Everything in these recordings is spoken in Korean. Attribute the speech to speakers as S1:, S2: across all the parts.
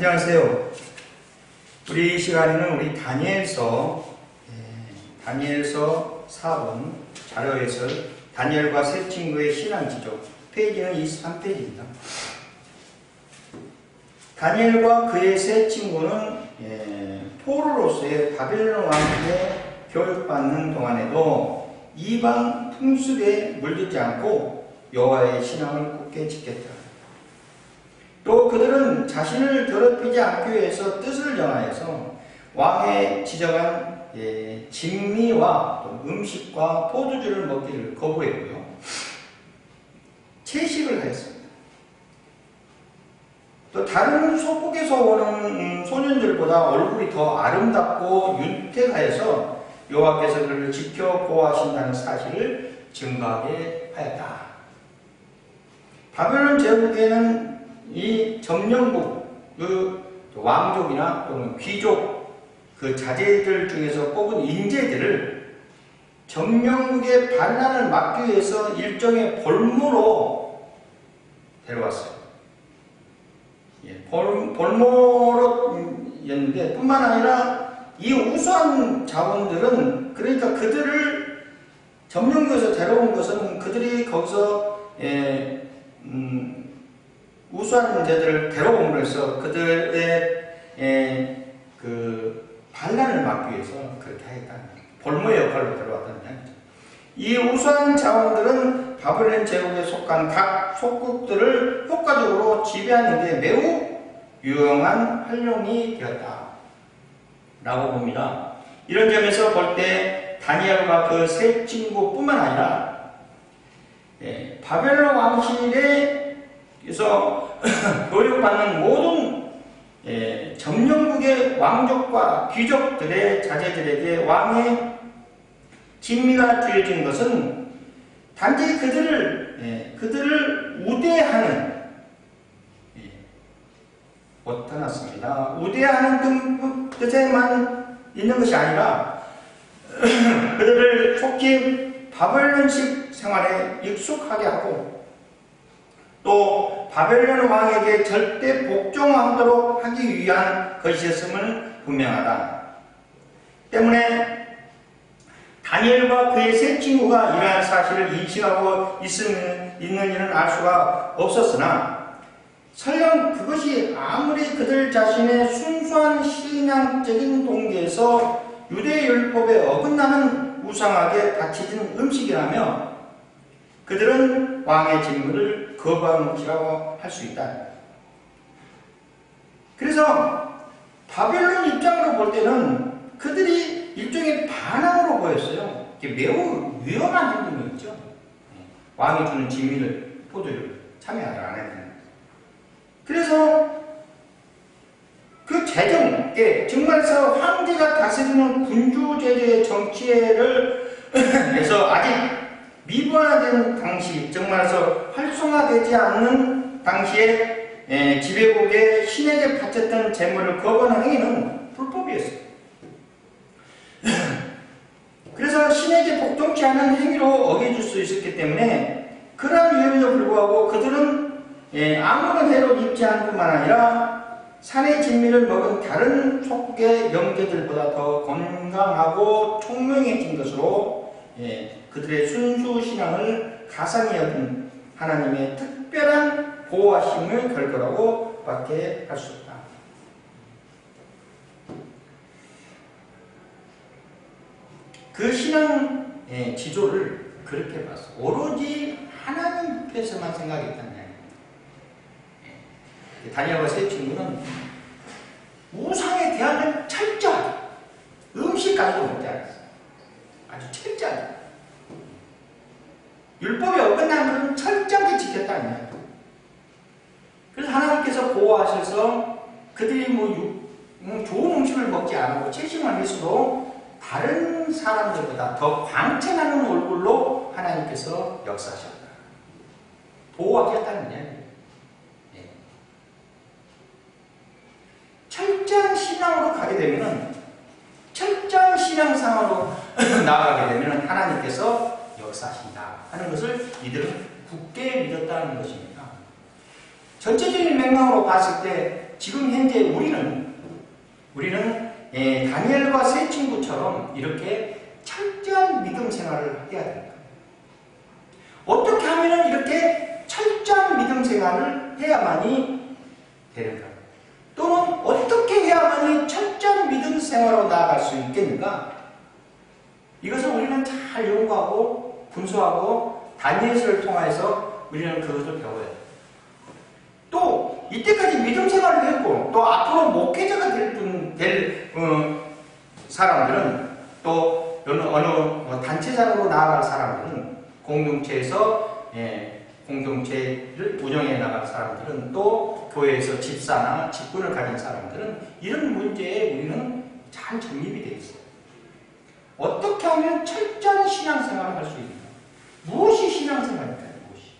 S1: 안녕하세요. 우리 이 시간에는 우리 다니엘서 4번 자료에서 다니엘과 세 친구의 신앙지조 페이지는 23페이지입니다. 다니엘과 그의 세 친구는 포로로서의 바벨론 왕국에 교육받는 동안에도 이방 풍습에 물들지 않고 여호와의 신앙을 굳게 지켰다. 또 그들은 자신을 더럽히지 않기 위해서 뜻을 정하여서 왕의 지정한 진미와 또 음식과 포도주를 먹기를 거부했고요. 채식을 하였습니다. 또 다른 소국에서 오는 소년들보다 얼굴이 더 아름답고 윤택하여서 여호와께서 그를 지켜 보호하신다는 사실을 증거하게 하였다. 바벨론 제국에는 이 점령국, 그 왕족이나 또는 귀족, 그 자제들 중에서 뽑은 인재들을 점령국의 반란을 막기 위해서 일종의 볼모로 데려왔어요. 볼모로였는데 뿐만 아니라 이 우수한 자원들은, 그러니까 그들을 점령국에서 데려온 것은 그들이 거기서 우수한 자들을 데려옴으로 해서 그들의 그 반란을 막기 위해서 그렇게 하였다는 거예요. 볼모의 역할로 데려왔다는 얘기죠. 이 우수한 자원들은 바벨론 제국에 속한 각 속국들을 효과적으로 지배하는 데 매우 유용한 활용이 되었다 라고 봅니다. 이런 점에서 볼 때 다니엘과 그 세 친구뿐만 아니라 바벨론 왕실에 그래서 교육받는 모든 점령국의 왕족과 귀족들의 자제들에게 왕의 진미가 드려진 것은 단지 그들을 우대하는 못하났습니다. 우대하는 뜻에만 있는 것이 아니라 그들을 속히 바벨론식 생활에 익숙하게 하고 또 바벨론 왕에게 절대 복종하도록 하기 위한 것이었음을 분명하다. 때문에 다니엘과 그의 세 친구가 이러한 사실을 인식하고 있는 일은 알 수가 없었으나 설령 그것이 아무리 그들 자신의 순수한 신앙적인 동기에서 유대율법에 어긋나는 우상하게 바치진 음식이라며 그들은 왕의 직무를 거부한 것이라고 할 수 있다. 그래서 바벨론 입장으로 볼 때는 그들이 일종의 반항으로 보였어요. 매우 위험한 행동이었죠. 왕이 주는 진미를, 포도를 참여하지 않았다는. 그래서 그 재정에 정말서 황제가 다스리는 군주제도의 정치를 해서 아직 미분화된 당시, 정말서 활성화되지 않는 당시에 지배국의 신에게 바쳤던 재물을 거부하는 행위는 불법이었어요. 그래서 신에게 복종치 않은 행위로 어겨질 수 있었기 때문에 그러한 위험에도 불구하고 그들은 아무런 해로 입지 않을 뿐만 아니라 산의 진미를 먹은 다른 속국의 영재들보다 더 건강하고 총명해진 것으로 그들의 순수 신앙을 가상히 여긴 하나님의 특별한 보호하심을 결과라고 밖에 할 수 없다. 그 신앙 지조를 그렇게 봤어. 오로지 하나님께서만 생각했다는 거예요. 다니엘과 세 친구는 우상에 대한 철저하게 음식까지도 먹지 않았어요. 아주 철저하게. 율법에 어긋난 것은 철저하게 지켰다는 거예요. 그래서 하나님께서 보호하셔서 그들이 좋은 음식을 먹지 않고 채식만 했어도 다른 사람들보다 더 광채나는 얼굴로 하나님께서 역사하셨다. 보호하겠다는 거예요. 철저한 신앙으로 가게 되면은, 철저한 신앙상으로 나아가게 되면은 하나님께서 역사하신다 하는 것을 이들은 굳게 믿었다는 것입니다. 전체적인 맥락으로 봤을 때 지금 현재 우리는 다니엘과 세 친구처럼 이렇게 철저한 믿음 생활을 해야 됩니다. 어떻게 하면 이렇게 철저한 믿음 생활을 해야만이 되는가? 또는 어떻게 해야만이 철저한 믿음 생활로 나아갈 수 있겠는가? 이것을 우리는 잘 연구하고 분석하고 다니엘서를 통해서 우리는 그것을 배워야 돼요. 또 이때까지 믿음 생활을 했고 또 앞으로 목회자가 될 사람들은 또 어느 단체장으로 나아갈 사람들은 공동체에서 공동체를 운영해 나갈 사람들은 또 교회에서 집사나 직분을 가진 사람들은 이런 문제에 우리는 잘 정립이 되어 있어요. 어떻게 하면 철저한 신앙생활을 할 수 있는가? 무엇이 신앙생활일까요? 무엇이?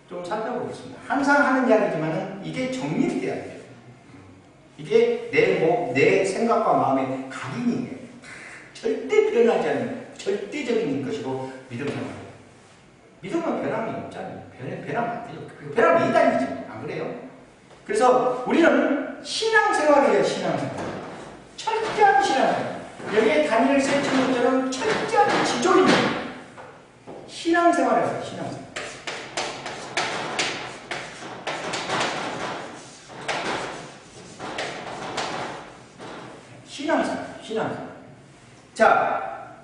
S1: 좀 살펴보겠습니다. 항상 하는 이야기지만 이게 정립이 돼야 돼요. 이게 내 생각과 마음의 각인이에요. 절대 변하지 않는 절대적인 것이고 믿음 생활. 믿음은 변함이 없잖아요. 변하면 안 돼요. 변하면 이단이죠. 안 그래요? 그래서 우리는 신앙생활이에요. 신앙생활. 철저한 신앙생활. 여기에 다니엘 세 친구처럼 철저한 지존입니다. 신앙생활이에요. 신앙생활. 신앙생활. 자,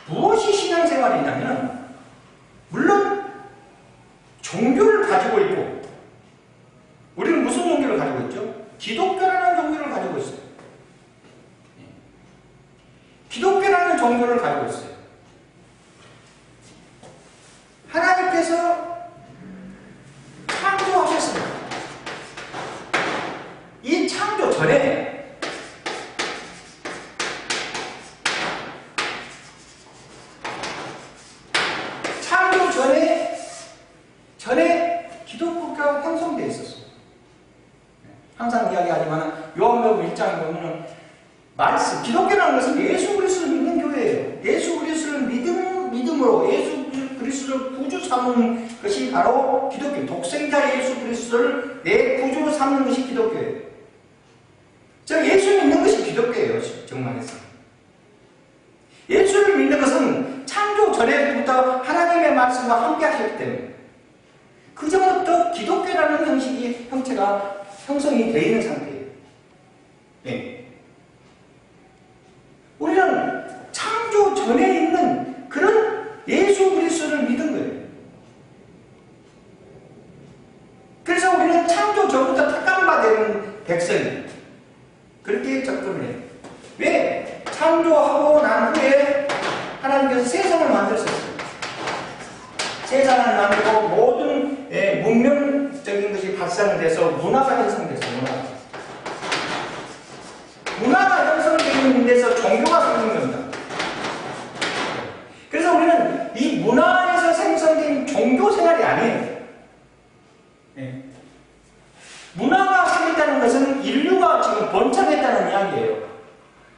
S1: 무엇이 신앙생활이냐면 물론 종교를 가지고 있고 우리는 무슨 종교를 가지고 있죠? 기독교라는 종교를 가지고 있어요. 기독교라는 종교를 가지고 있어요. 하나님께서 창조하셨습니다. 이 창조 전에 기독교가 형성되어 있었어요. 항상 이야기하지만 요한복음 1장에 보면 말씀, 기독교라는 것은 예수 그리스도를 믿는 교회예요. 예수 그리스도를 믿음으로 예수 그리스도를 구주 삼는 것이 바로 기독교. 독생자 예수 그리스도를 내 구주로 삼는 것이 기독교예요. 즉 예수 믿는 것이 기독교예요. 정말에서. 예수를 믿는 것은 창조 전에부터 하나님의 말씀과 함께 하셨기 때문에 그 전부터 기독교라는 형체가 형성이 되어 있는 상태예요. 네. 우리는 창조 전에 있는 그런 예수 그리스도를 믿은 거예요. 그래서 우리는 창조 전부터 택함받은 백성이에요. 그렇게 접근을 해요. 왜? 창조하고 난 후에 하나님께서 세상을 만드셨어요. 세상을 만들고 모든 문명적인 것이 발산돼서 문화가 형성됐어요. 문화가 형성되는 데서 종교가 생긴 겁니다. 그래서 우리는 이 문화에서 생성된 종교 생활이 아니에요. 문화가 생겼다는 것은 인류가 지금 번창했다는 이야기예요.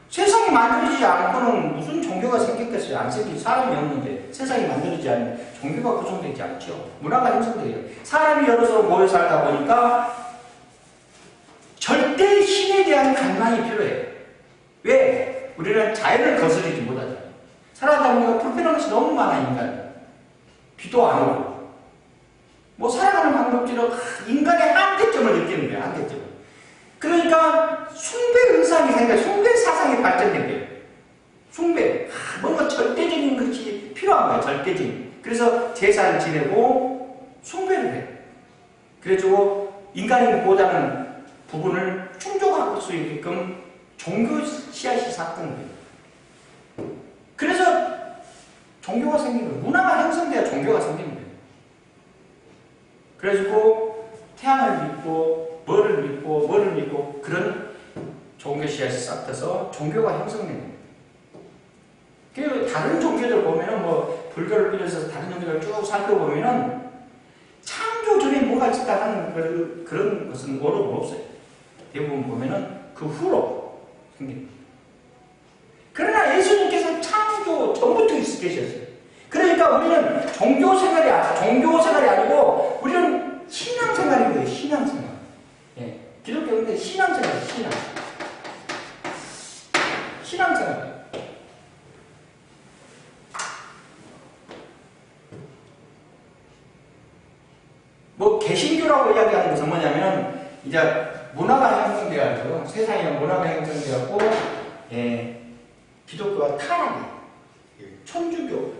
S1: 세상이 만들어지지 않고는 무슨 종교가 생겼겠어요? 안 생기지. 사람이 없는데 세상이 만들어지지 않으면 종교가 구성되지 않죠. 문화가 형성돼요. 사람이 여러 서로 모여 살다 보니까 절대 신에 대한 갈망이 필요해요. 왜? 우리는 자연을 거스르지 못하잖아요. 살아다 보니까 불편한 것이 너무 많아, 인간. 비도 안 오고. 뭐 살아가는 방법대로 인간의 한계점을 느끼는 거예요. 한계점을. 그러니까 숭배 의상이 생겨요. 숭배 사상이 발전된 거예요. 숭배. 뭔가 절대적인 것이 필요한 거예요. 절대적인. 그래서 제사를 지내고 숭배를 해요. 그래가지고 인간이 못하는 부분을 충족할 수 있게끔 종교 씨앗이 삭는 거예요. 그래서 종교가 생긴 거예요. 문화가 형성돼야 종교가 생기는 거예요. 그래가지고 태양을 믿고 뭐를 믿고 그런 종교 씨앗이 싹트서 종교가 형성된 겁니다. 그리고 다른 종교들 보면은 뭐 불교를 비롯해서 다른 종교를 쭉 살펴보면은 창조 전에 뭐가 있었다는 그런 것은 어려움 없어요. 대부분 보면은 그 후로 생깁니다. 그러나 예수님께서 창조 전부터 계셨어요. 그러니까 우리는 종교 생활이 아니고 우리는 신앙생활인 거예요. 신앙생활. 예. 신앙생활이에요. 신앙생활. 뭐 개신교라고 이야기하는 것은 뭐냐면 이제 문화가 형성되어가지고 세상에 문화가 형성되었고 기독교가 타락이 천주교가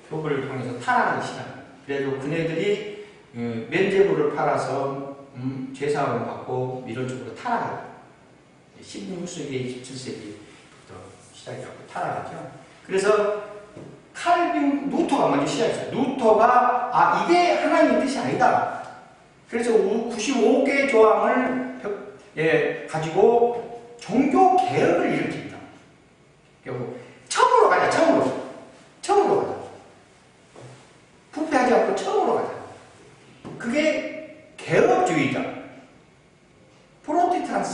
S1: 교부를 통해서 타락하기 시작합니다. 그래도 그네들이 면죄부를 팔아서 죄사함을 받고 이런 쪽으로 타락합니다. 16세기, 17세기부터 시작해서 타락하죠. 그래서 루터가 먼저 시작했어요. 루터가 이게 하나님의 뜻이 아니다. 그래서 95개 조항을 가지고 종교 개혁을 일으킵니다. 결국 처음으로 가자. 처음으로 가자. 부패하지 않고 처음으로 가자. 그게 개혁주의자, 프로테스탄트,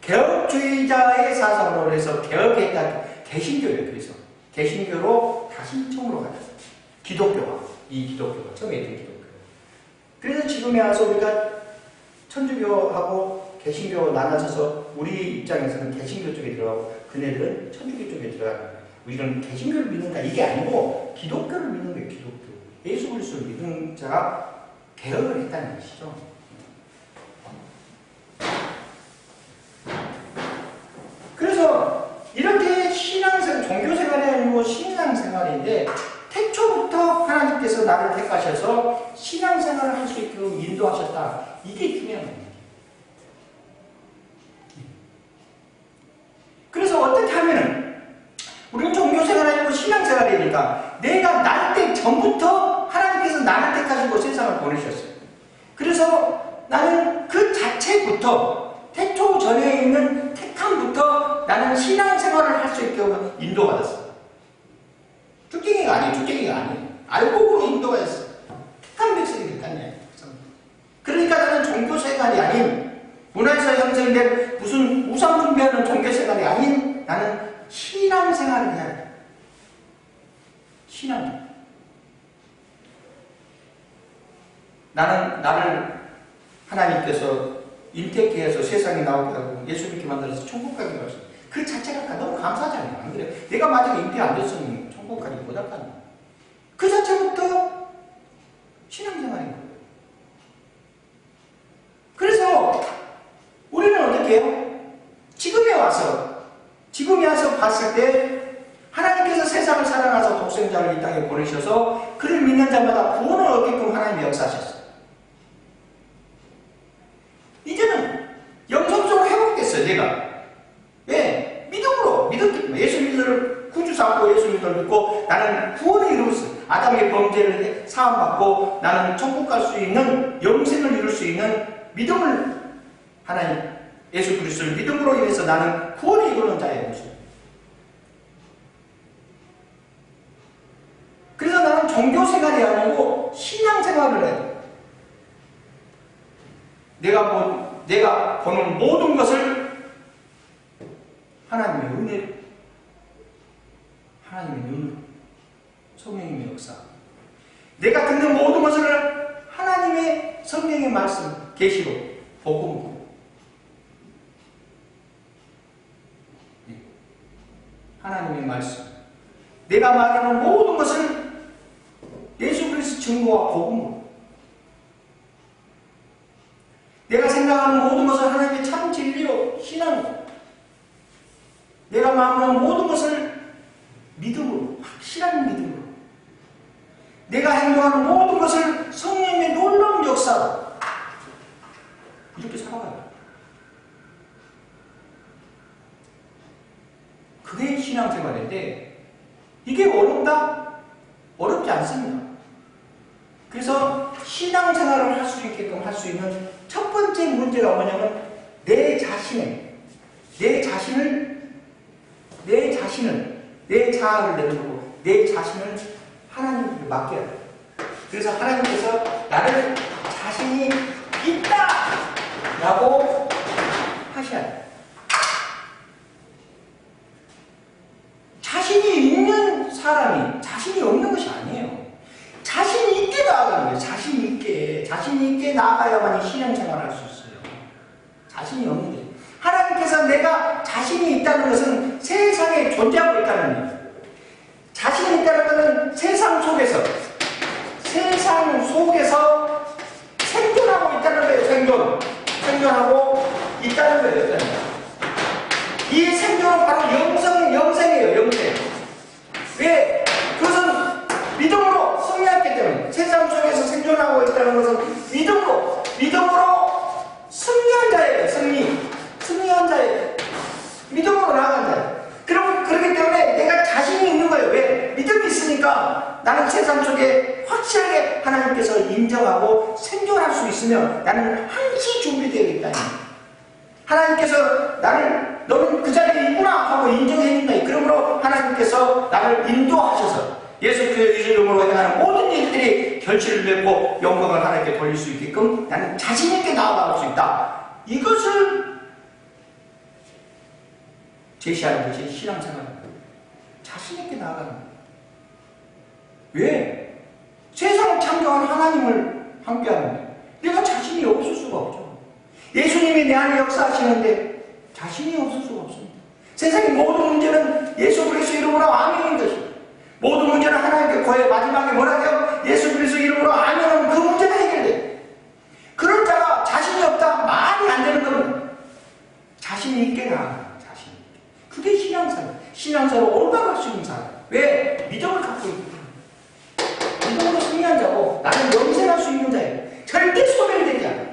S1: 개혁주의자의 사상으로 해서 개혁했다. 개신교예요. 그래서 개신교로 다시 처음으로 가자. 기독교가 처음에 있던 기독교. 그래서 지금에 와서 우리가 천주교하고 개신교 나눠져서 우리 입장에서는 개신교 쪽에 들어가고 그네들은 천주교 쪽에 들어가는 거예요. 우리는 개신교를 믿는다 이게 아니고 기독교를 믿는 거예요. 기독교. 예수 그리스도를 믿는 자가 개혁을 했다는 것이죠. 그래서 이렇게 신앙생활, 종교생활이 아니고 신앙생활인데 태초부터 하나님께서 나를 택하셔서 신앙생활을 할 수 있도록 인도하셨다. 이게 중요한 겁니다. 그래서 어떻게 하면은 우리는 종교생활이 아니고 신앙생활이니까 내가 날 때 전부터 하나님께서 나를 택하시고 세상을 보내셨어요. 그래서 나는 그 자체부터 태초 전에 있는 택함부터 나는 신앙생활을 할 수 있도록 인도받았어요. 쭉쟁이가 아니에요. 알고 보니 인도가 있어요. 택한 백성이 됐다냐. 그러니까 나는 종교생활이 아닌 문화에서 형성된 무슨 우상 숭배하는 종교생활이 아닌 나는 신앙생활을 해야 돼. 신앙. 나를 하나님께서 인택해서 세상에 나오게 하고 예수 믿게 만들어서 천국 가게 하셨어요. 그 자체가 너무 감사하잖아요. 안 그래요? 내가 만약에 인택 안 됐으면 천국 가기 못할 거 아니에요. 그 자체부터 신앙생활인 거예요. 그래서 우리는 어떻게 해요? 지금에 와서 봤을 때 하나님께서 세상을 사랑하셔서 독생자를 이 땅에 보내셔서 그를 믿는 자마다 구원을 얻게끔 하나님이 역사하셨어요. 이제는 영성적으로 회복됐어요. 내가. 왜? 믿음으로 믿었기 때문에 예수 믿음을 구주 삼고 예수 믿음을 믿고 나는 구원을 이루었어요. 아담의 범죄를 사함받고 나는 천국 갈 수 있는 영생을 이룰 수 있는 믿음을 하나님 예수 그리스도를 믿음으로 인해서 나는 구원을 이루는 자예요. 그래서 나는 종교생활이 아니고 신앙생활을 해요. 내가 보는 모든 것을 하나님의 은혜, 성령님의 역사. 내가 듣는 모든 것을 하나님의 성령의 말씀, 계시로, 복음. 하나님의 말씀. 내가 말하는 모든 것을 예수 그리스도 증거와 복음으로. 내가 생각하는 모든 것을 하나님의 참 진리로, 신앙으로. 내가 마음하는 모든 것을 믿음으로, 확실한 믿음으로. 내가 행동하는 모든 것을 성령의 놀라운 역사로. 이렇게 살아가요. 그게 신앙생활인데 이게 어렵다? 어렵지 않습니다. 그래서 신앙생활을 할 수 있게끔 할 수 있는 첫 번째 문제가 뭐냐면 내 자아를 내려놓고 내 자신을 하나님께 맡겨야 돼요. 그래서 하나님께서 나를 자신이 있다! 라고 하셔야 돼요. 자신이 있는 사람이 자신이 없는 것이 아니에요. 자신이 있게 나아가는 거예요. 자신 있게 나아가야만이 신앙생활 수 있어요. 자신이 없는데. 하나님께서 내가 자신이 있다는 것은 세상에 존재하고 있다는 거예요. 자신이 있다는 것은 세상 속에서 생존하고 있다는 거예요. 생존하고 있다는 거예요. 이 생존은 바로 영생이에요. 영생. 왜? 그것은 믿음으로 승리했기 때문에. 세상 속에서 생존하고 있다는 것은 믿음으로 승리한 자예요. 승리한 자예요. 믿음으로 나아간 자예요. 그렇기 때문에 내가 자신이 있는 거예요. 왜? 믿음이 있으니까 나는 세상 속에 확실하게 하나님께서 인정하고 생존할 수 있으면 나는 항시 준비되어 있다. 하나님께서 너는 그 자리에 있구나 하고 인정해 준다. 그러므로 하나님께서 나를 인도하셔서 예수 그리스도의 이름으로 행하는 모든 일들이 결실을 맺고 영광을 하나님께 돌릴 수 있게끔 나는 자신 있게 나아갈 수 있다. 이것을 제시하는 것이 신앙생활입니다. 자신 있게 나아가는 거예요. 왜? 세상을 창조한 하나님을 함께하는 거예요. 내가 자신이 없을 수가 없죠. 예수님이 내 안에 역사하시는데 자신이 없을 수가 없습니다. 세상의 모든 문제는 예수 그리스도 이름으로 아멘인 것입니다. 모든 문제는 하나님께 거의 마지막에 뭐라고요? 예수 그리스도 이름으로 아멘하면 그 문제가 해결돼요. 그런 자가 자신이 없다 말이 안 되는 겁니다. 자신이 있게 나아가는 자신이 있게. 그게 신앙사로 올라갈 수 있는 사람. 왜? 믿음을 갖고 있기 때문에. 믿음으로 승리한 자고 나는 영생할 수 있는 자예요. 절대 소멸되지 않아요.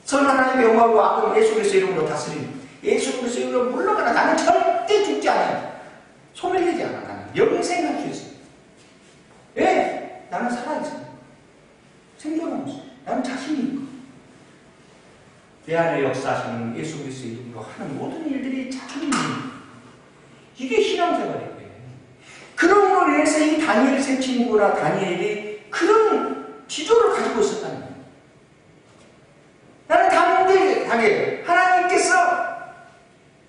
S1: 선 하나님의 영광과 악은 예수 그리스도 이름으로 다스립니다. 예수 그리스도 이름으로 물러가라. 나는 절대 죽지 않아요. 소멸되지 않아. 나는 영생할 수 있어요. 왜? 나는 살아있어요. 생존하고 있어요. 나는 자신이 있고. 내 안에 역사하시는 예수 그리스도 이름으로 하는 모든 일들이 자신입니다. 이게 신앙생활이에요. 그럼으로 인해서 이 다니엘 세 친구나 다니엘이 그런 지조를 가지고 있었다는 거예요. 나는 당연하게 하나님께서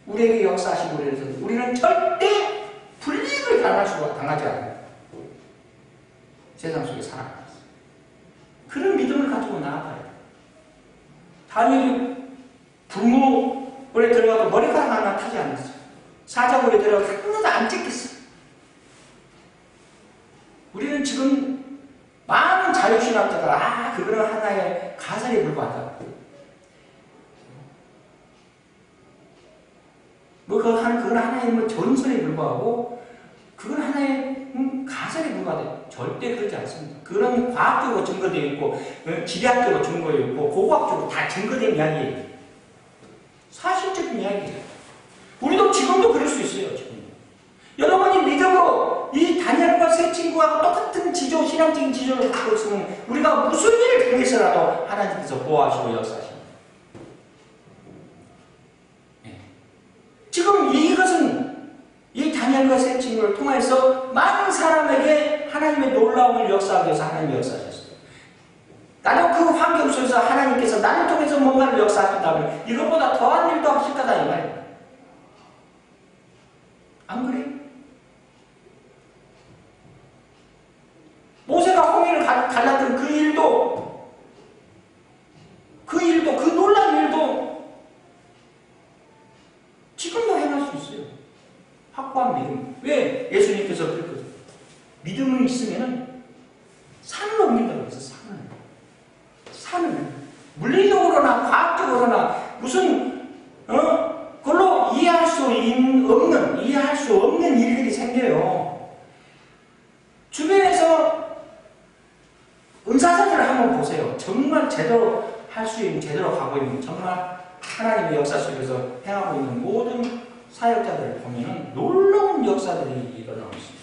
S1: 우리에게 역사하시고 그래서 우리는 절대 불이익을 당하지 않아요. 세상 속에 살아가면서. 그런 믿음을 가지고 나아가야 돼요. 다니엘이 불무불에 들어가도 머리카락 하나 타지 않았어요. 사자굴에 들어가도 하나도 안 찢겼어요. 우리는 지금 많은 자유신학자가 그거는 하나의 가설에 불과하다. 그건 하나의 전설에 불과하고 그건 하나의 가설에 불과해요. 절대 그러지 않습니다. 그런 과학적으로 증거되어 있고 지리학적으로 증거되어 있고 고고학적으로 다 증거된 이야기예요. 사실적인 이야기예요. 우리도 지금도 그럴 수 있어요. 지금도. 여러분이 믿음으로 이 다니엘과 세 친구하고 똑같은 신앙적인 지조를 갖고 있으면 우리가 무슨 일을 당해서라도 하나님께서 보호하시고 역사하십니다. 지금 이것은 이 다니엘과 세 친구를 통해서 많은 사람에게 하나님의 놀라운 일을 역사하기 위해서 하나님이 역사하셨어요. 나는 그 환경 속에서 하나님께서 나를 통해서 뭔가를 역사하신다면 이것보다 더한 일도 하실 거다 이 말이에요. 안 그래요? 모세가 홍해를 갈랐던 그 일도 그 놀라운 일도 지금도 해낼 수 있어요. 확고한 믿음. 왜? 예수님께서 그랬거든요. 믿음이 있으면 산을 옮긴다고 해서 산을 물리적으로나 과학적으로나 무슨 그걸로 이해할 수 없는 일들이 생겨요. 주변에서 은사자들을 한번 보세요. 정말 제대로 할 수 있는, 제대로 가고 있는, 정말 하나님의 역사 속에서 행하고 있는 모든 사역자들을 보면 놀라운 역사들이 일어나고 있습니다.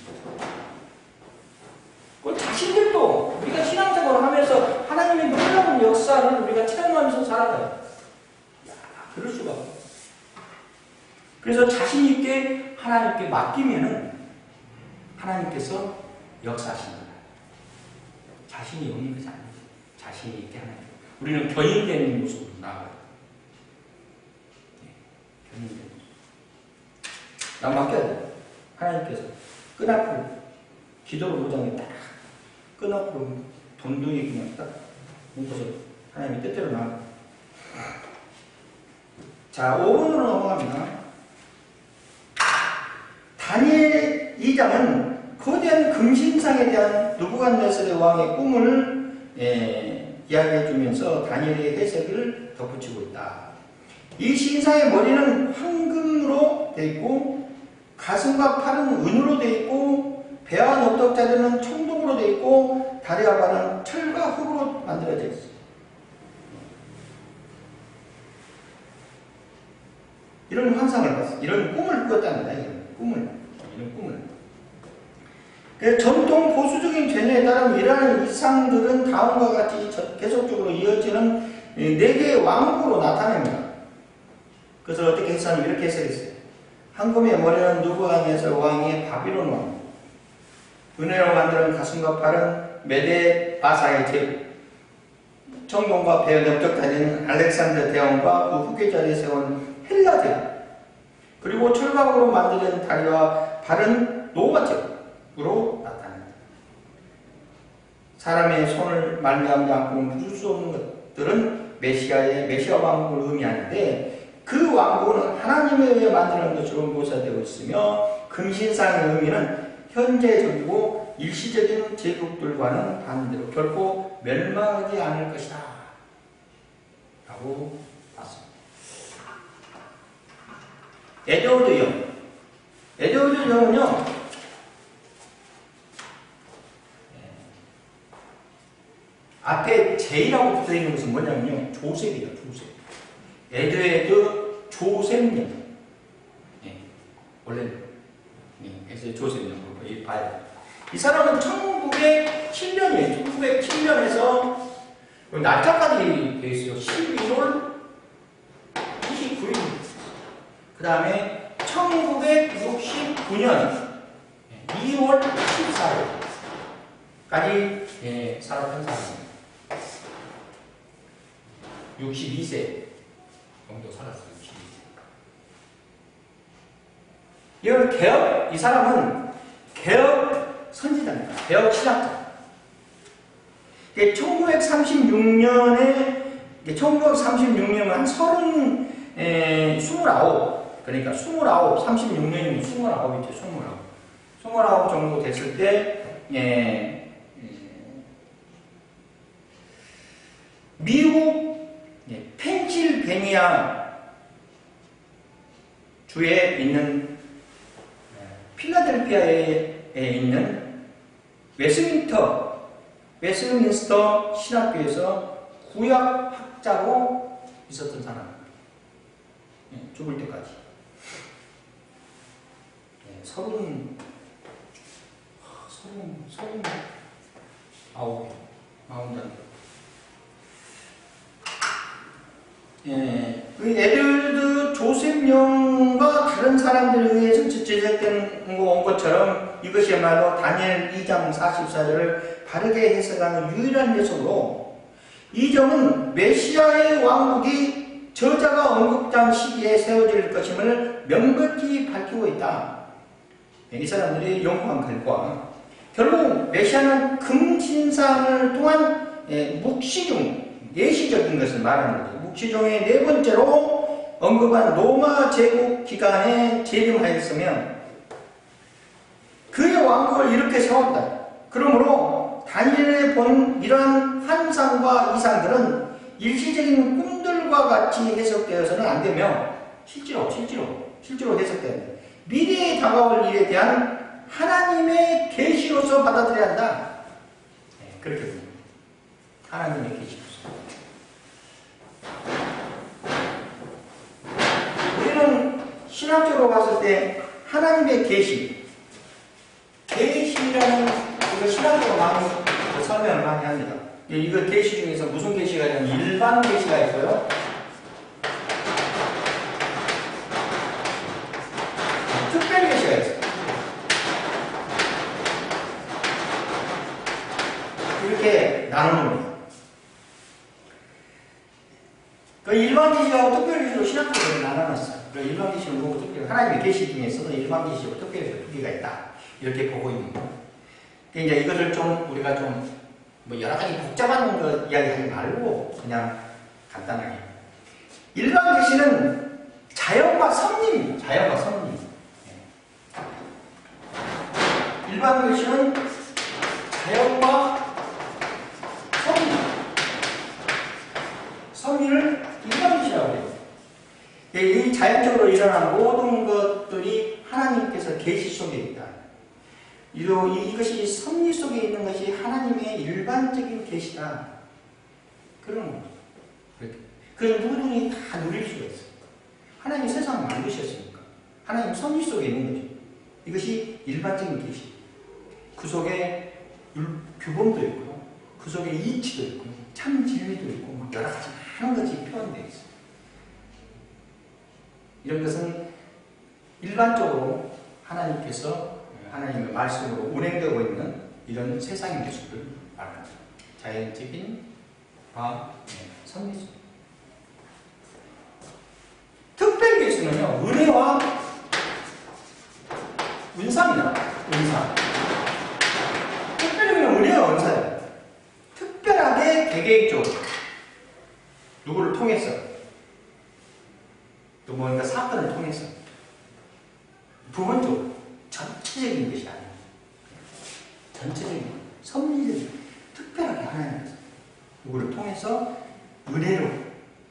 S1: 그 자신들도 우리가 신앙생활을 하면서 하나님의 놀라운 역사를 우리가 체험하면서 살아가요. 그럴 수가 없어요. 그래서 자신있게 하나님께 맡기면은 하나님께서 역사하신다. 자신이 없는 것이 아니에요. 자신이 있게 하나님. 우리는 견인되는 모습으로 나아가요. 견인되는 모습. 난 맡겨야 돼요. 하나님께서 끈앞을 기도로 무장에 딱 끈앞으로 돈둥이 그냥 딱 묶어서 하나님의 뜻대로 나옵니다. 자, 5번으로 넘어갑니다. 다니엘 2장은 거대한 금신상에 대한 느부갓네살의 왕의 꿈을 이야기해 주면서 다니엘의 해석을 덧붙이고 있다. 이 신상의 머리는 황금으로 되어 있고 가슴과 팔은 은으로 되어 있고 배와 넓적자리는 청동으로 되어 있고 다리와 발은 철과 흙으로 만들어져 있습니다. 이런 환상을 봤어요. 이런 꿈을 꾸었답니다. 이런 꿈을. 전통 보수적인 견해에 따르면 이러한 이상들은 다음과 같이 계속적으로 이어지는 4개의 왕국으로 나타납니다. 그래서 어떻게 해석하면 이렇게 해석했어요. 황금의 머리는 느부갓네살 왕의 바빌론 왕, 은혜로 만드는 가슴과 팔은 메데 바사의 제국, 청동과 배의 넓적 다리는 알렉산더 대왕과 그 후계 자리에 세운 헬라 제국, 그리고 철강으로 만드는 다리와 발은 로마 제국으로 나타납니다. 사람의 손을 말미암지 않고는 부술 수 없는 것들은 메시아 왕국을 의미하는데 그 왕국은 하나님에 의해 만드는 것으로 묘사되고 있으며 금신상의 의미는 현재적이고 일시적인 제국들과는 반대로 결코 멸망하지 않을 것이다 라고 봤습니다. 에드워드 영은요, 앞에 J라고 붙어 있는 것은 뭐냐면요, 조셉이에요. 조셉. 에드워드 조셉 영. 원래는. 그래서 조셉 영. 여기 봐요. 이 사람은 1907년이에요. 1907년에서 날짜까지 되어 있어요. 12월 29일. 그 다음에 1969년 2월 14일까지 살았던 사람입니다. 62세 정도 살았어요. 62세. 이 사람은 개혁 선지자입니다. 개혁 신학자. 1936년에 한 29, 그러니까 36년이면 29이죠. 29 정도 됐을 때, 미국 펜실베니아 주에 있는 필라델피아에 있는 웨스민스터 신학교에서 구약학자로 있었던 사람. 죽을 때까지. 39. 그 에드워드 조셉 영과 다른 사람들에 의해서 제작된 것처럼 이것이야말로 다니엘 2장 44절을 바르게 해석하는 유일한 해석으로 이 점은 메시아의 왕국이 저자가 언급한 시기에 세워질 것임을 명백히 밝히고 있다. 이 사람들이 연구한 결과 결국 메시아는 금신상을 통한 묵시중, 예시적인 것을 말하는 거죠. 묵시중의 4번째로 언급한 로마 제국 기간에 재림하였으면 그의 왕국을 이렇게 세웠다. 그러므로 다니엘에 본 이러한 환상과 이상들은 일시적인 꿈들과 같이 해석되어서는 안 되며 실제로 해석돼야 돼. 미래에 다가올 일에 대한 하나님의 계시로서 받아들여야 한다. 그렇게 봅니다. 하나님의 계시로서. 우리는 신학적으로 봤을 때 하나님의 계시라는 이거 신학적으로 많이 설명을 많이 합니다. 이거 계시 중에서 무슨 계시가 있냐면 일반 계시가 있고요. 특별 계시가 있어요. 이렇게 나누는 거예요. 그 일반 계시하고 특별 계시로 신학적으로 나눠놨어요. 그 일반 계시는 뭐고 특별, 하나님의 계시 중에서는 일반 계시하고 특별 계시가 있다. 이렇게 보고 있는 거예요. 이제 이것을 좀 우리가 좀 뭐 여러 가지 복잡한 거 이야기하지 말고 그냥 간단하게. 일반 계시는 자연과 섭리입니다. 자연과 섭리. 일반 계시는 자연과 섭리. 섭리를 일반 계시라고 해요. 이 자연적으로 일어나는 모든 것들이 하나님께서 계시 속에 있다. 이것이 섭리 속에 있는 것이 하나님의 일반적인 계시다. 그런 거죠. 그걸 누구든지 다 누릴 수가 있어요. 하나님이 세상을 만드셨으니까. 하나님 섭리 속에 있는 거죠. 이것이 일반적인 계시. 그 속에 규범도 있고요. 그 속에 이치도 있고요. 참 진리도 있고 막 여러 가지 많은 것이 표현되어 있어요. 이런 것은 일반적으로 하나님께서 하나님의 말씀으로 운행되고 있는 이런 세상의 모습을 말합니다. 자연적인 과학, 섭리죠. 특별 계시는요, 은혜와 은사입니다. 은사. 특별히 은혜와 은사예요. 특별하게 개개인적으로 누구를 통해서 또 뭔가 사건을 통해서 부분적으로 전체적인 것이 아니에요. 전체적인 섭리적인 특별하게 하나님께서 누구를 통해서 은혜로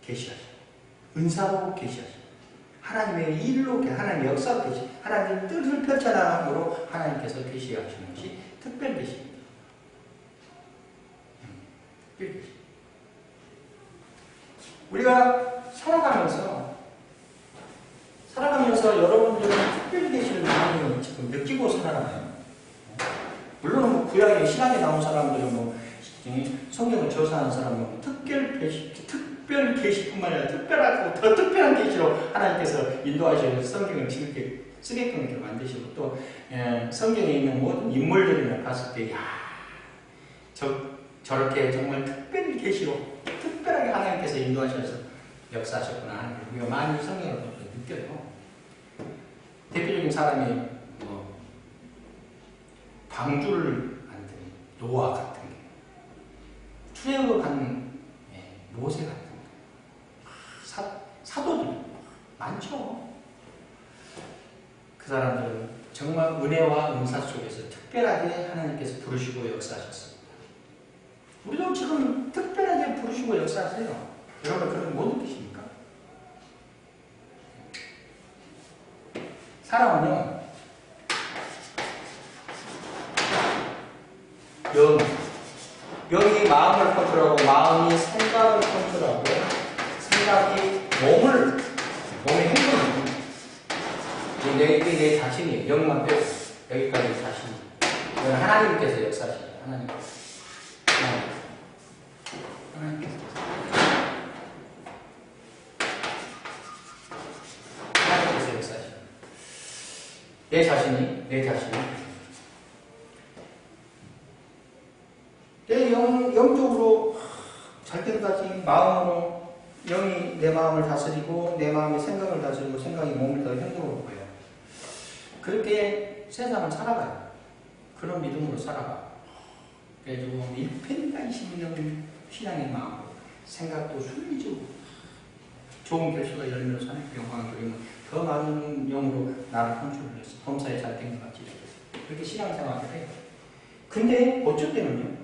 S1: 계시하시고 은사로 계시하시고 하나님의 일로 하나님의 역사로 계시 하나님의 뜻을 펼쳐나감으로 하나님께서 계시하시는 것이 특별 계시입니다. 특별 계시. 우리가 살아가면서 여러분들은 특별 계시를 많이 지금 느끼고 살아가나요? 물론 뭐 구약의 신학에 나온 사람들은 뭐 성경을 저서하는 사람은 특별 계시뿐만 아니라 특별하고 더 특별한 계시로 하나님께서 인도하셔서 성경을 쓰게끔 이렇게 만드시고 또 성경에 있는 모든 인물들을 봤을 때 저렇게 정말 특별 계시로 특별하게 하나님께서 인도하셔서 역사하셨구나 하는 걸 우리가 많이 성경을 보면서 느껴요. 대표적인 사람이 뭐 방주를 만든 노아 같은 게, 출애굽한 모세 같은 게, 사도들 많죠. 그 사람들은 정말 은혜와 은사 속에서 특별하게 하나님께서 부르시고 역사하셨습니다. 우리도 지금 특별하게 부르시고 역사하세요. 여러분 그런 못 느끼십니까? 사람은요, 영이 마음을 컨트롤하고 마음이 생각을 컨트롤하고 생각이 몸의 행동입니다. 내 자신이 영만 빼고 여기까지 자신. 이건 하나님께서 역사하시죠. 하나님께서 역사하시죠. 내 자신이 내 영적으로 잘 때까지 마음으로 영이 내 마음을 다스리고 내 마음의 생각을 다스리고 생각이 몸을 더 행동으로 보여요. 그렇게 세상을 살아가요. 그런 믿음으로 살아가. 그래가지고 일편단심이는 신앙의 마음으로 생각도 순리적으로 좋은 결실과 열매로 사는 영광을 드리면 더 많은 영으로 나를 컨트롤을 해서 범사에 잘 된 것 같이 그렇게 신앙생활을 해요. 근데 어쩔 때는요,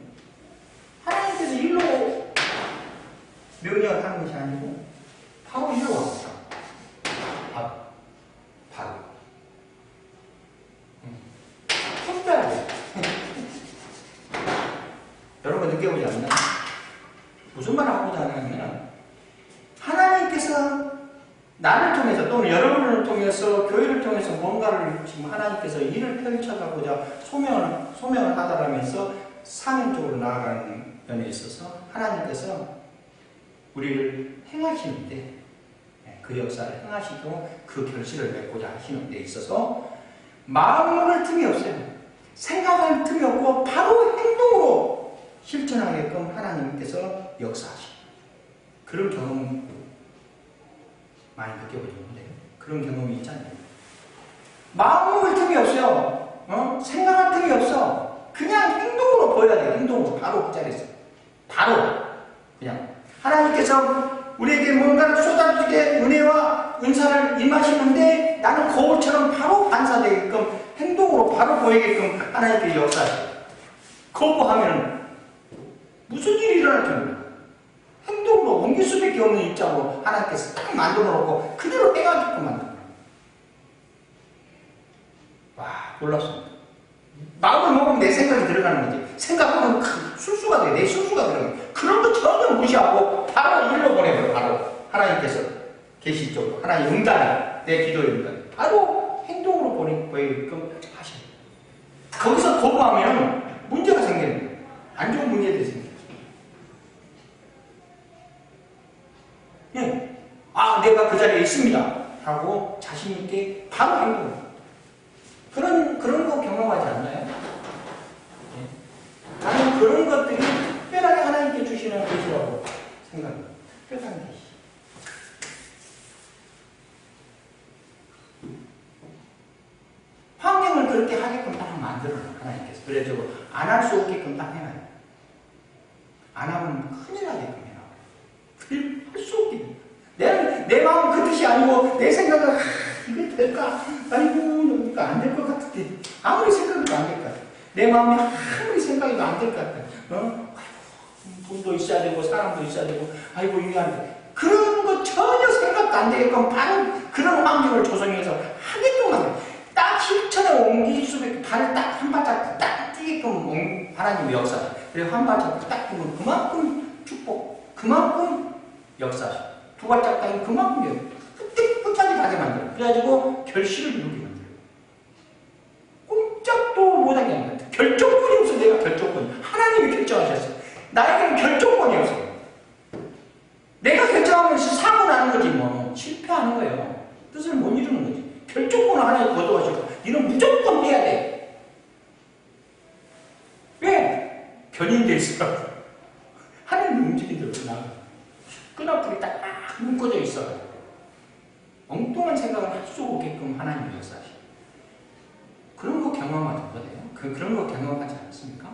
S1: 하나님께서 일로 명령을 하는 것이 아니고 바로 일로 왔다. 바로 특별하게 여러분 느껴보지 않나요? 무슨 말을 하고자 하냐면 하나님께서 나를 통해서 또는 여러분을 통해서 교회를 통해서 뭔가를 지금 하나님께서 일을 펼쳐가고자 소명을 하다라면서 사명적으로 나아가는 면에 있어서 하나님께서 우리를 행하시는데 그 역사를 행하시고 그 결실을 맺고자 하시는 데 있어서 마음 먹을 틈이 없어요. 생각할 틈이 없고 바로 행동으로 실천하게끔 하나님께서 역사하시고 그런 경험 많이 느껴보지 못해요. 그런 경험이 있잖아요. 마음 먹을 틈이 없어요. 생각할 틈이 없어. 그냥 행동으로 보여야 돼. 행동으로 바로 그 자리에서. 바로 그냥 하나님께서 우리에게 뭔가를 쏟아지게 은혜와 은사를 임하시는데 나는 거울처럼 바로 반사되게끔 행동으로 바로 보이게끔 하나님께 역사하세요. 거부하면 무슨 일이 일어날지 몰라요. 행동으로 옮길 수밖에 없는 입장으로 하나님께서 딱 만들어 놓고 그대로 해가지고 만들어요. 와, 놀랍습니다. 마음을 먹으면 내 생각이 들어가는 거지. 생각하면 술수가 돼. 내 술수가 들어가요. 그런 거 전혀 무시하고 바로 일로 보내버려요. 바로 하나님께서 계시죠. 하나님 응답이 내 기도의 응답이 바로 행동으로 보이게끔 하셔요. 거기서 거부하면 문제가 생기는 거예요. 안 좋은 문제들이 생겨요. 예. 아, 내가 그 자리에 있습니다 하고 자신 있게 바로 행동해요. 그런 거 경험하지 않나요? 예. 나는 그런 것들이 특별하게 하나님께 주시는 것이라고 생각합니다. 특별한 것이. 환경을 그렇게 하게끔 딱 만들어놔요. 하나님께서. 그래서 안 할 수 없게끔 딱 해놔요. 안 하면 큰일 나게끔 해놔요. 할 수 없게. 내 마음은 그 뜻이 아니고 내 생각은 이게 될까? 아이고 이거 안 될 것 같은데 아무리 생각해도 안 될 것 같아. 내 마음이 아무리 생각해도 안 될 것 같아. 아이고, 돈도 있어야 되고 사람도 있어야 되고 아이고 이게 안 돼. 그런 거 전혀 생각도 안 되게끔 바로 그런 환경을 조성해서 하게끔 딱 실천에 옮길 수밖에 발을 딱 한 발짝 딱 뛰게끔 하나님의 역사. 그리고 한 발짝 딱 뛰면 그만큼 축복, 그만큼 역사죠. 두 발짝 따면 그만큼 끝까지 가게 만들어요. 그래가지고 결실을 이루게 만들어요. 꼼짝도 못하게 하는 거예요. 결정권이 없어. 내가 결정권. 하나님이 결정하셨어요. 나에게는 결정권이 없어요. 내가 결정하면 사고 나는 거지 뭐. 실패하는 거예요. 뜻을 못 이루는 거지. 결정권을 하나님 거두어주고 너는 무조건 해야 돼. 왜? 견인될 수가 없어. 하나님 움직인 대로 나가. 끈앞불이 딱 묶어져 있어요. 엉뚱한 생각을 할 수 없게끔 하나님이 역사하시죠. 그런 거 경험하지 못해요. 그런 거 경험하지 않습니까?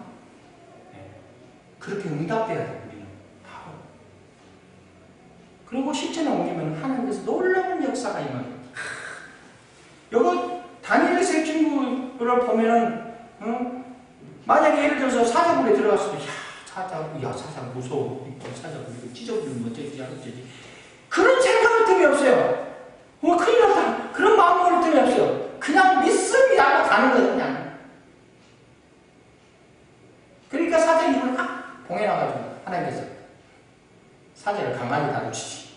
S1: 네. 그렇게 응답돼야 돼요. 우리는 바로. 그리고 실천에 옮기면 하나님께서 놀라운 역사가 임해요. 여기 다니엘의 세 친구를 보면은 만약에 예를 들어서 사자굴에 들어갔을 때 사자 무서워. 사자 이거 찢어버리면 어쩌지. 그런 생각을 틈이 없어요. 큰일 났다. 그런 마음을 틈이 없어요. 그냥 믿습니다 하고 가는 거예요. 그냥. 그러니까 사자 입을 확 봉해놔가지고 하나님께서 사자를 가만히 다루시지.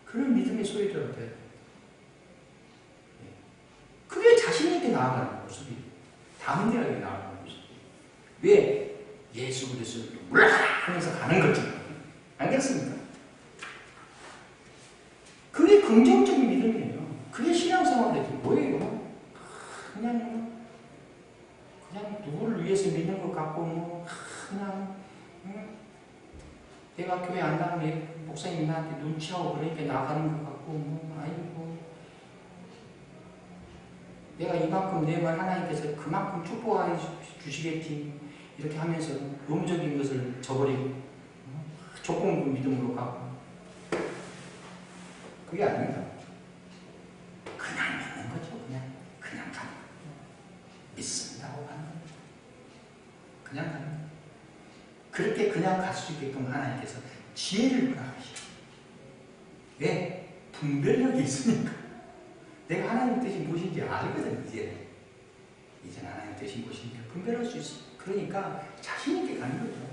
S1: 그런 믿음의 소리를 어때요? 그게 자신있게 나아가는 모습이 담대하게 나아가는 모습이. 왜? 예수 그리스도를 몰라 하면서 가는 거죠. 알겠습니까? 그게 긍정적인 믿음이에요. 그게 신앙생활이 뭐예요? 그냥 누구를 위해서 믿는 것 같고 그냥 내가 교회 안 나가면 목사님이 나한테 눈치하고 그러니까 나가는 것 같고 아이고 내가 이만큼 내면 하나님께서 그만큼 축복해 주시겠지 이렇게 하면서 영적인 것을 저버리고 조건부 믿음으로 가고 그게 아닙니다. 그냥 믿는 거죠. 그냥 가는 거예요. 믿습니다 하고 가는 거예요. 그냥 가는 거예요. 그렇게 그냥 갈 수 있게끔 하나님께서 지혜를 허락하시죠. 왜? 분별력이 있으니까. 내가 하나님 뜻이 무엇인지 알거든, 이제는 하나님 뜻이 무엇인지 분별할 수 있어. 그러니까 자신있게 가는 거죠.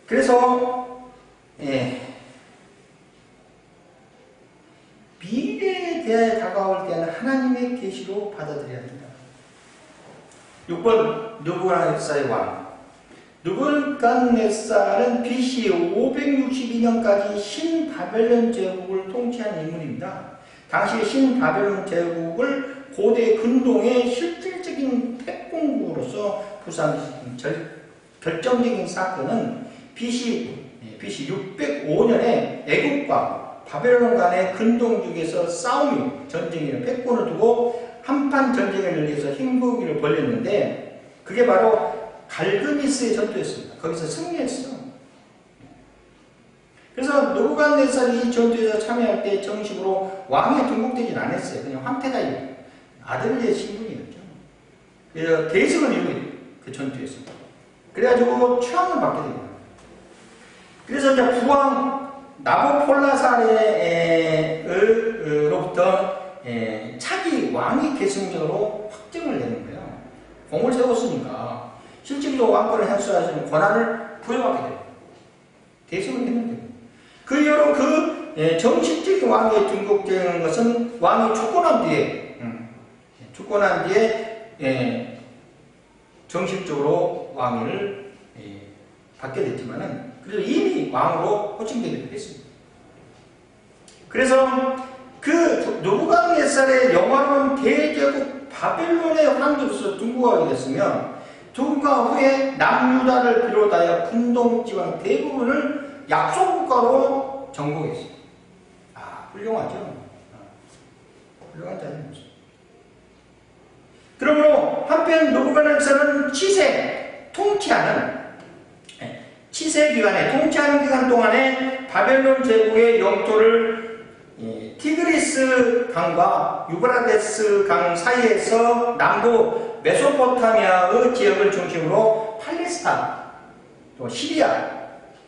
S1: 그래서, 미래에 대해 다가올 때는 하나님의 계시로 받아들여야 된다. 6번, 느부갓네살의 왕. 느부갓네살은 BC 562년까지 신바벨론 제국을 통치한 인물입니다. 당시 신바벨론 제국을 고대 근동의 실질적인 패권국으로서 부상시킨 결정적인 사건은 BC BC 605년에 애국과 바벨론 간의 근동족에서 싸움이 전쟁이 패권을 두고 한판 전쟁을 열려서 힘보기를 벌였는데 그게 바로 갈그미스의 전투였습니다. 거기서 승리했어. 그래서 느부갓네살이 이 전투에서 참여할 때 정식으로 왕에 등극되진 않았어요. 그냥 황태자 아들의 신분이었죠. 그래서 대승을 이루고 그 전투에서. 그래가지고 최왕을 받게 됩니다. 그래서 이제 부왕 나보폴라살로부터 차기 왕위 계승적으로 확정을 내는 거예요. 공을 세웠으니까 실질적으로 왕권을 행사할 수 있는 권한을 부여받게 돼요. 대승을 했는 거예요. 그 이후로 그 정식적인 왕위에 등극되는 것은 왕이 죽고난 뒤에 정식적으로 왕위를 받게 됐지만은 그래도 이미 왕으로 호칭되기도 했습니다. 그래서 그 느부갓네살의 영화로운 대제국 바벨론의 황제로서 등극하게 됐으면 등극한 후에 남유다를 비롯하여 분동지방 대부분을 약소국가로 정복했습니다. 훌륭하죠. 훌륭한 자리입니다. 그러므로 한편 느부갓네살은 통치하는 기간 동안에 바벨론 제국의 영토를 티그리스 강과 유브라데스 강 사이에서 남부 메소포타미아의 지역을 중심으로 팔레스타인, 또 시리아,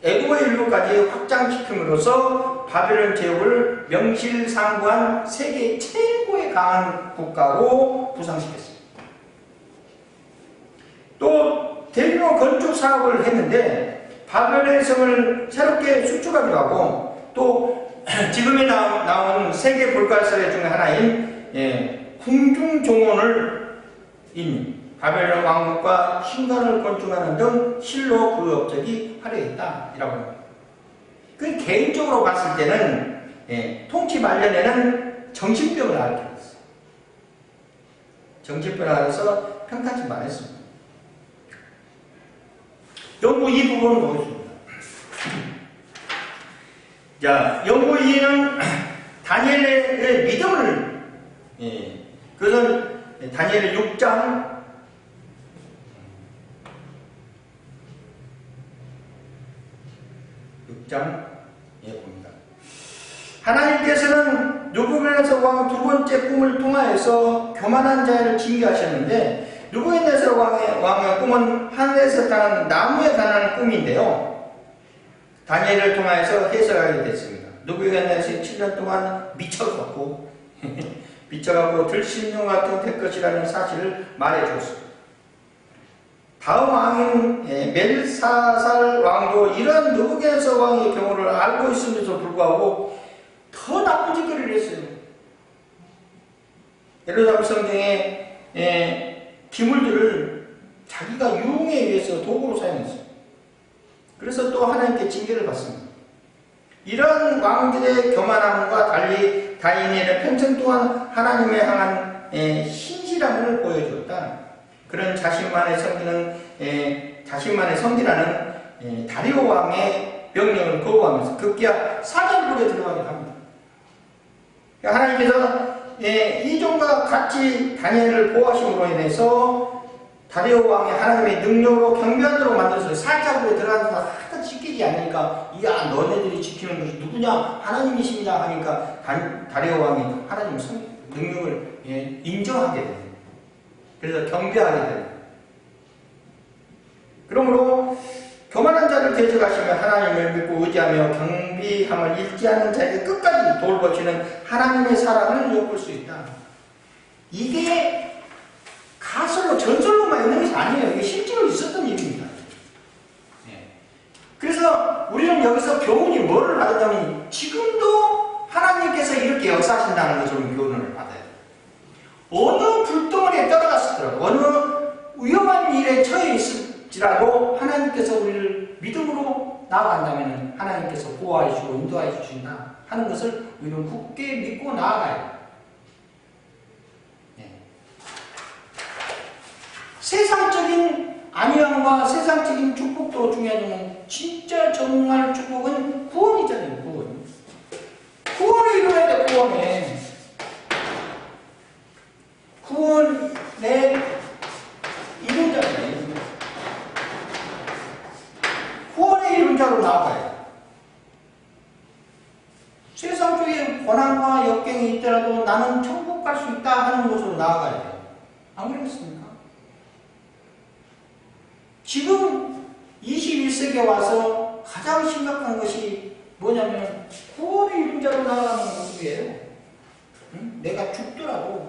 S1: 애굽의 일부까지 확장시킴으로써 바벨론 제국을 명실상부한 세계 최고의 강한 국가로 부상시켰습니다. 또 대규모 건축 사업을 했는데 바벨론의 성을 새롭게 수축하기도 하고 또 지금에 나온 세계 불가사의 중에 하나인 궁중종원을 바벨론 왕국과 신관을 건축하는 등 실로 그 업적이 화려했다라고 합니다. 그 개인적으로 봤을 때는 통치 말년에는 정신병을 앓게 됐어요. 정신병을 앓아서 평탄치 말했습니다. 연구 2 부분을 보겠습니다. 자, 연구 2는 다니엘의 믿음을, 그것은 다니엘 6장 봅니다. 하나님께서는 느부갓네살 왕 두 번째 꿈을 통하여서 교만한 자를 징계하셨는데 느부갓네살 왕의 꿈은 하늘에서 따는 나무에 관한 꿈인데요. 다니엘을 통하여서 해석하게 됐습니다. 느부갓네살이 7년 동안 미쳐갖고 들신용 같은 될 것이라는 사실을 말해주었습니다. 다음 왕인 멜사살 왕도 이러한 느부갓네살 왕의 경우를 알고 있음에도 불구하고 더 나쁜 짓거리를 했어요. 예루살렘 성경에 기물들을 자기가 유흥에 의해서 도구로 사용했어요. 그래서 또 하나님께 징계를 받습니다. 이런 왕들의 교만함과 달리 다니엘은 평생 동안 하나님에 향한 신실함을 보여주었다. 그런 자신만의 성기라는 다리오 왕의 명령을 거부하면서 급기야 사절굴에 들어가게 합니다. 하나님께서 이종과 같이 다니엘을 보호하심으로 인해서 다리오 왕이 하나님의 능력으로 경배하도록 만들어서 사자굴에 들어가서 하나도 지키지 않으니까 야 너네들이 지키는 것이 누구냐 하나님이십니다 하니까 다리오 왕이 하나님의 능력을 인정하게 됩니다. 그래서 경배하게 됩니다. 그러므로 교만한 자를 대적하시며 하나님을 믿고 의지하며 경비함을 잃지 않는 자에게 끝까지 돌보시는 하나님의 사랑을 엿볼 수 있다. 이게 가설로 전설로만 있는 것이 아니에요. 이게 실제로 있었던 일입니다. 그래서 우리는 여기서 교훈이 뭐를 받았냐면 지금도 하나님께서 이렇게 역사하신다는 것으로 교훈을 받아요. 어느 불덩어리에 떨어졌더라도 어느 위험한 일에 처해 있을지라도 하나님께서 우리를 믿음으로 나아간다면 하나님께서 보호해 주시고 인도해 주신다 하는 것을 우리는 굳게 믿고 나아가요. 세상적인 안위함과 세상적인 축복도 중요하지만 진짜 정말 축복은 구원이잖아요. 구원. 구원을 이루어야 돼. 구원에. 구원의 이루자잖아요. 구원의 이루자로 나와야 돼. 세상 쪽에 고난과 역경이 있더라도 나는 천국 갈 수 있다 하는 곳으로 나아가야 돼요. 안 그렇습니까? 지금 21세기에 와서 가장 심각한 것이 뭐냐면 구원의 이루자로 나아가는 모습이에요. 응? 내가 죽더라도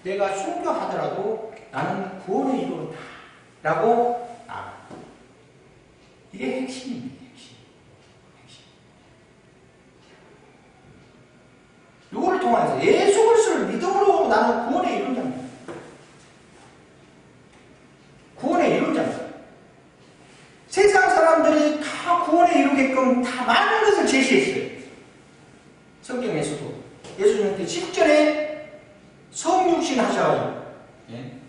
S1: 내가 순교하더라도 나는 구원의 이루다 라고 나아가. 이게 핵심입니다. 누구를 통해서? 예수 그리스도를 믿음으로 나는 구원에 이룬 자입니다. 구원에 이룬 자입니다. 세상 사람들이 다 구원에 이루게끔 다 많은 것을 제시했어요. 성경에서도 예수님께 직전에 성육신 하셔가지고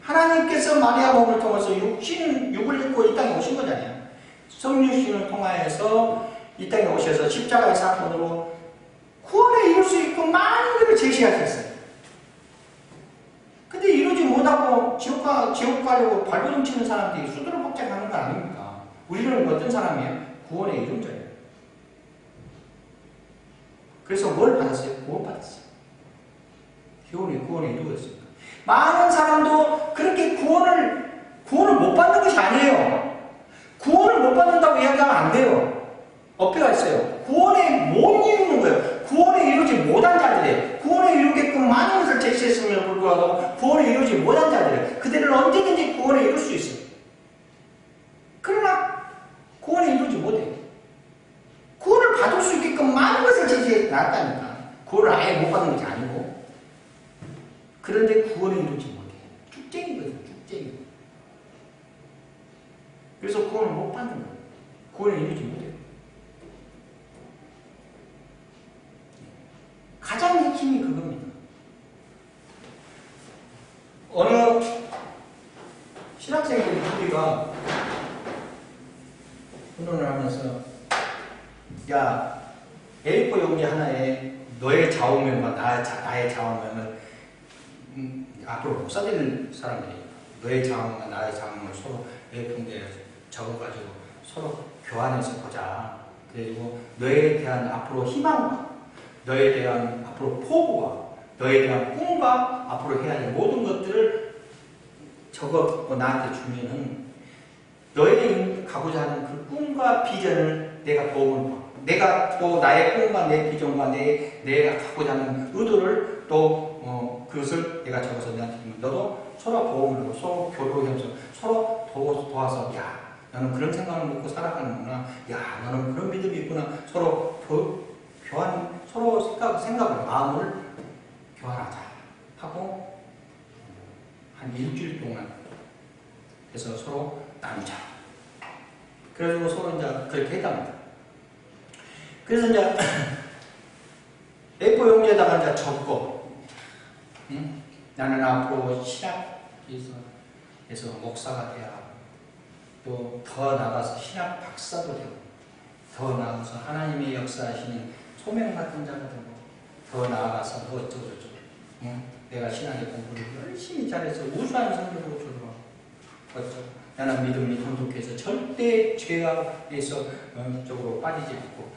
S1: 하나님께서 마리아 몸을 통해서 육을 입고 이 땅에 오신 거잖아요. 성육신을 통하여서 이 땅에 오셔서 십자가의 사건으로 구원에 이룰 수 있고 많은 것을 제시하셨어요. 근데 이루지 못하고 지옥 가려고 발버둥 치는 사람들이 수두룩 복잡하는 거 아닙니까? 우리는 어떤 사람이에요? 구원에 이룬 자예요. 그래서 뭘 받았어요? 구원 받았어요. 구원에 이루었습니다. 많은 사람도 그렇게 구원을 못 받는 것이 아니에요. 구원을 못 받는다고 이야기하면 안 돼요. 어폐가 있어요. 구원에 못 이루는 거예요. 구원에 이루지 못한 자들이에요. 구원에 이루게끔 많은 것을 제시했음에도 불구하고 구원에 이루지 못한 자들이에요. 그들은 언제든지 구원에 이룰 수 있어요. 그러나 구원에 이루지 못해요. 구원을 받을 수 있게끔 많은 것을 제시해 놨다니까. 구원을 아예 못 받는 것이 아니고. 그런데 구원에 이루지 못해요. 쭉쟁이거든요. 쭉쟁이. 그래서 구원을 못 받는 거예요. 구원에 이루지 못해요. 가장 핵심이 그겁니다. 어느 신학생들이 우리가 훈련을 하면서 야 A4 용지 하나에 너의 좌우명과 나의 좌우명을 앞으로 못 써드릴 사람들이에요. 너의 좌우명과 나의 좌우명을 서로 A4용지에 적어가지고 서로 교환해서 보자. 그리고 너에 대한 앞으로 희망과 너에 대한 앞으로 포부와 너에 대한 꿈과 앞으로 해야 할 모든 것들을 적어 나한테 주면은 너에게 가고자 하는 그 꿈과 비전을 내가 도움을 받고 내가 또 나의 꿈과 내 비전과 내가 가고자 하는 의도를 또 그것을 내가 적어서 내한테 주면 너도 서로 도움을 하고 서로 교류하면서 서로 도와서 야 너는 그런 생각을 먹고 살아가는구나 야 너는 그런 믿음이 있구나 서로 교환 서로 생각을 마음을 교환하자 하고 한 일주일 동안 해서 서로 나누자. 그래가지고 서로 이제 그렇게 했답니다. 그래서 이제 A4 용지에다가 이제 적고 나는 앞으로 신학에서 목사가 돼야 또 더 나가서 신학 박사도 되고 더 나아가서 하나님의 역사하시는 소명 같은 자가 되고 더 나아가서 뭐 어쩌고저쩌고 내가 신학의 공부를 열심히 잘해서 우수한 성적으로 졸업하고 어쩌고 나는 믿음이 돈독해서 절대 죄악에서 쪽으로 빠지지 않고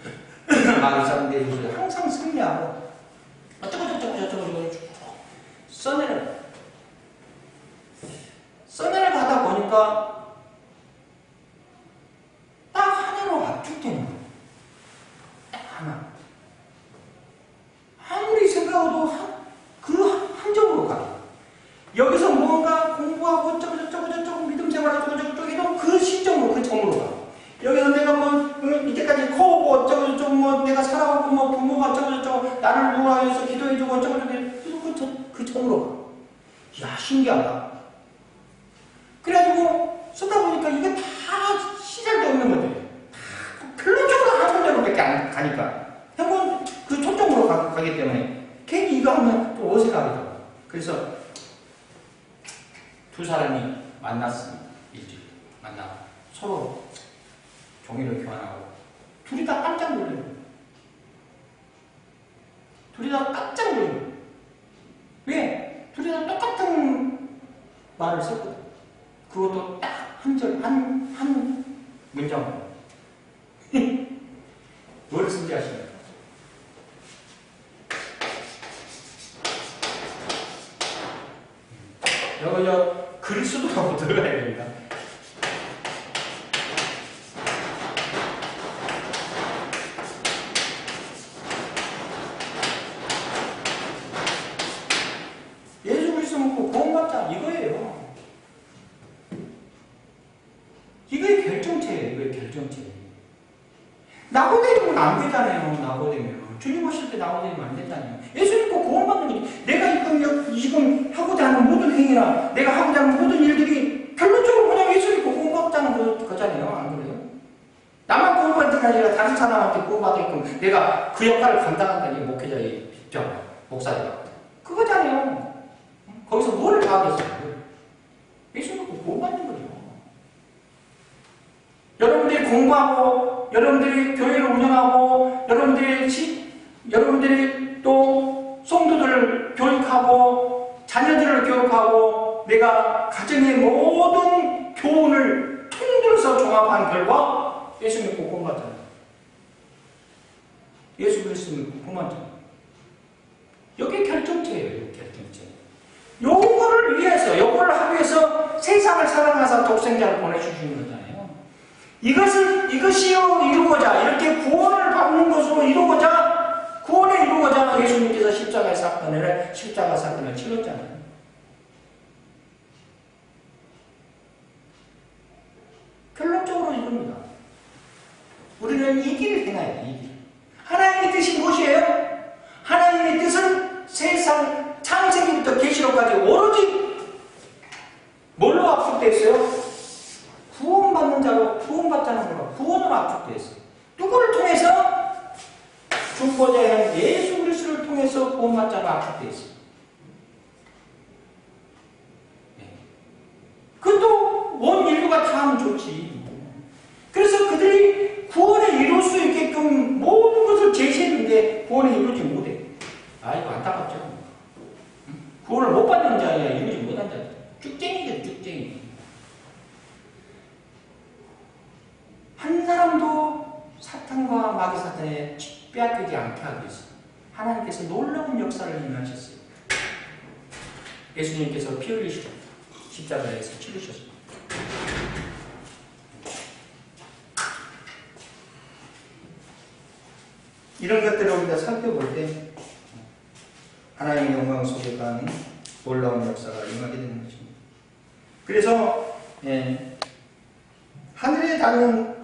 S1: 많은 사람들이 항상 승리하고 어쩌고저쩌고 써내려가다 보니까 딱 하나로 압축되는 거예요. 딱 하나. 아무리 생각해도 그 한정으로 가요. 여기서 뭔가 공부하고 어쩌고저쩌고 믿음 생활하고 어쩌고저쩌고 해도 그 시점으로 그 점으로 가요. 여기서 내가 이때까지 커오고 어쩌고저쩌고 내가 살아오고 부모가 어쩌고저쩌고 나를 위해서 기도해주고 어쩌고저쩌고 그 점으로 가요. 야 신기하다. 그래가지고 쓰다 보니까 이게 다 시작이 없는 거예요. 결론적으로 한 군데로밖에 안 가니까. 한번 그 초점으로 가기 때문에 괜히 이거 하면 또 어색하게 되고. 그래서 두 사람이 만났습니다. 일주일 만나고 서로 종이를 교환하고 둘이 다 깜짝 놀래요. 둘이 다 깜짝 놀래요. 왜? 둘이 다 똑같은 말을 썼거든. 그것도 딱 한 절, 한 문장으로. 뭘 쓴지 아십니까? 이거 그리스도라고 들어가야 됩니다. 예수 그리스도 믿고 구원받자 이거예요. 이거의 결정체예요. 이거의 결정체. 낙오되면 안 되잖아요. 낙오되면 주님 오실 때 낙오되면 안 되잖아요. 예수 믿고 구원받는 게 내가 지금 하고자 하는 모든 행위나 내가 하고자 하는 모든 일들이 결론적으로 그냥 예수 믿고 구원받자는 거잖아요. 안 그래요? 나만 구원받는 게 아니라 다른 사람한테 구원받게끔 내가 그 역할을 감당한다니 목회자의 입장, 목사가 그거잖아요. 거기서 뭐를 다 하겠어요? 예수 믿고 구원받는 거죠. 여러분들이 공부하고, 여러분들이 교회를 운영하고, 여러분들이 또 성도들을 교육하고, 자녀들을 교육하고, 내가 가정의 모든 교훈을 통틀어서 종합한 결과 예수 믿고 구원받잖아요. 예수 그리스도 믿고 구원받잖아요. 이게 결정체예요. 이게 결정체. 요거를 위해서, 요거를 하기 위해서 세상을 사랑하사 독생자를 보내주시는 거잖아요. 이것이요 이루고자, 이렇게 구원을 받는 것으로 이루고자, 구원을 이루고자 예수님께서 십자가 사건을 치렀잖아요. 결론적으로 이겁니다. 우리는 이 길을 행해야 돼, 이 길. 하나님의 뜻이 무엇이에요? 하나님의 뜻은 세상 창세기부터 계시록까지 오로지 뭘로 압축되어 있어요? 구원받는 자로 구원받자는 거로 구원으로 압축되어 있어요. 누구를 통해서? 중보자인 예수 그리스도를 통해서 구원받자로 압축되어 있어요. 네. 그것도 온 인류가 다 하면 좋지. 그래서 그들이 구원을 이룰 수 있게끔 모든 것을 제시했는데 구원을 이루지 못해. 아이고 안타깝죠. 구원을 못 받는 자야 이루지 못한 자야. 쭉쟁이죠, 쭉쟁이. 한 사람도 사탄과 마귀 사탄에 빼앗기지 않게 하기 위해서 하나님께서 놀라운 역사를 행하셨어요. 예수님께서 피 흘리시고 십자가에서 치르셨습니다. 이런 것들을 우리가 살펴볼 때 하나님의 영광 속에 가는 놀라운 역사가 임하게 되는 것입니다. 그래서 하늘에 닿는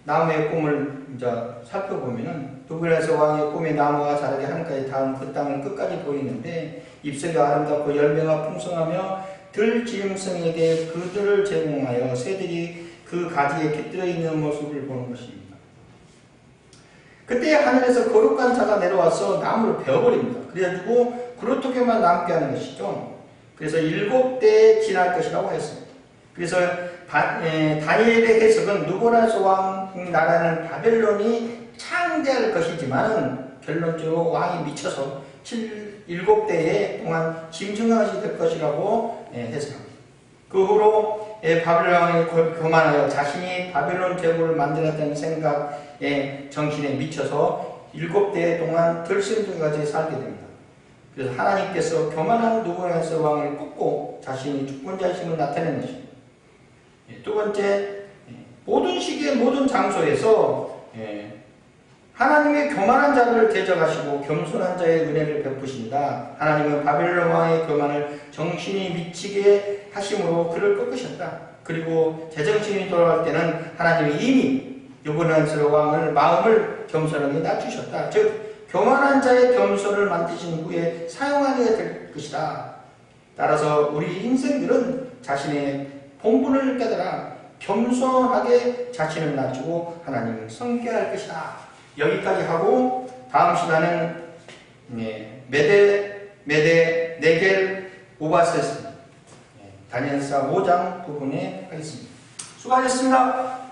S1: 나무의 꿈을 이제 살펴보면은 두블레스 왕의 꿈에 나무가 자라게 하늘까지 닿은 그 땅은 끝까지 보이는데 잎색이 아름답고 열매가 풍성하며 들짐승에게 그들을 제공하여 새들이 그 가지에 깃들어 있는 모습을 보는 것입니다. 그때 하늘에서 거룩한 자가 내려와서 나무를 베어버립니다. 그래가지고 그루터기만 남게 하는 것이죠. 그래서 7대에 지날 것이라고 했습니다. 그래서 다니엘의 해석은 누보라스 왕 나라는 바벨론이 창대할 것이지만 결론적으로 왕이 미쳐서 7대에 동안 짐승왕이 될 것이라고 해석합니다. 그 후로 바벨론 왕이 교만하여 자신이 바벨론 제국을 만들었다는 생각에 정신에 미쳐서 7대 동안 들짐승까지 살게 됩니다. 그래서 하나님께서 교만한 누보라스 왕을 꺾고 자신이 주권자심을 나타낸 것입니다. 두 번째, 모든 시기에 모든 장소에서 하나님의 교만한 자를 대적하시고 겸손한 자의 은혜를 베푸신다. 하나님은 바벨론 왕의 교만을 정신이 미치게 하심으로 그를 꺾으셨다. 그리고 제정신이 돌아갈 때는 하나님이 이미 여부갓네살 왕을 마음을 겸손하게 낮추셨다. 즉 교만한 자의 겸손을 만드신 후에 사용하게 될 것이다. 따라서 우리 인생들은 자신의 본분을 깨달아 겸손하게 자신을 낮추고 하나님을 섬겨야 할 것이다. 여기까지 하고 다음 시간은 메데, 네겔, 오바스였습니다. 다니엘서 5장 부분에 하겠습니다. 수고하셨습니다.